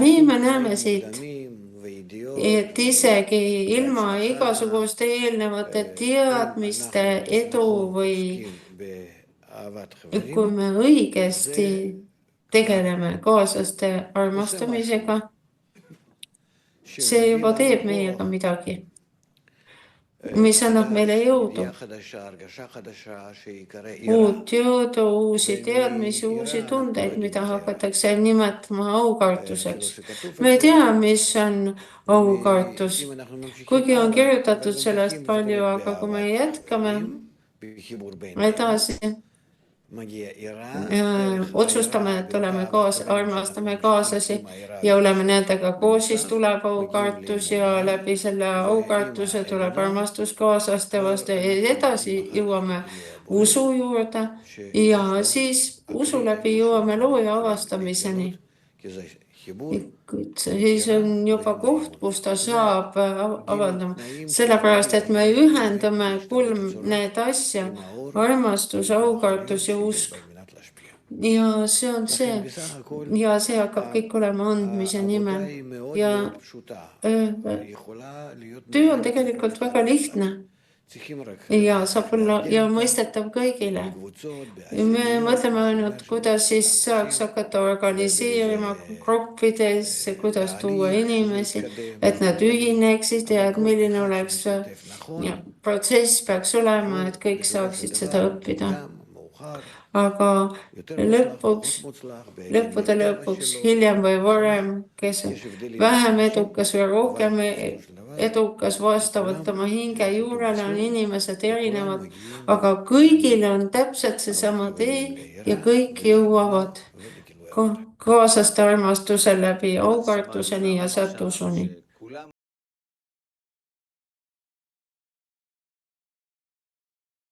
nii me näeme siit, et isegi ilma igasuguste eelnevate teadmiste, edu või kui me õigesti tegeleme kaaslaste armastamisega, see juba teeb meiega midagi, mis annab meile jõudu. Uut jõudu, uusi teadmisi, uusi tundeid, mida hakatakse nimetama aukartuseks. Me ei tea, mis on aukartus, kuigi on kirjutatud sellest palju, aga kui me jätkame edasi, otsustame, et armastame kaaslasi ja oleme nendega koos, siis tuleb aukartus ja läbi selle aukartuse tuleb armastus kaaslaste vastu ja edasi jõuame usu juurde ja siis usu läbi jõuame looja avastamiseni. Siis on juba koht, kus ta saab avaldama, sellepärast, et me ühendame need asja, armastus, aukartus ja usk. Ja see on see. Ja see hakkab kõik olema andmise nimel. Ja töö on tegelikult väga lihtne. Ja saab olla ja mõistetav kõigile. Me mõtleme ainult, kuidas siis saaks hakata organiseerima gruppides, kuidas tuua inimesi, et nad ühineksid ja et milline oleks protsess peaks olema, et kõik saaksid seda õppida. Aga lõppude lõpuks, hiljem või varem, kes on vähem edukas või rohkem edukas vastavalt oma hinge juurele, on inimesed erinevad, aga kõigil on täpselt seesama tee ja kõik jõuavad kaaslaste armastuse läbi aukartuseni ja sealt usuni.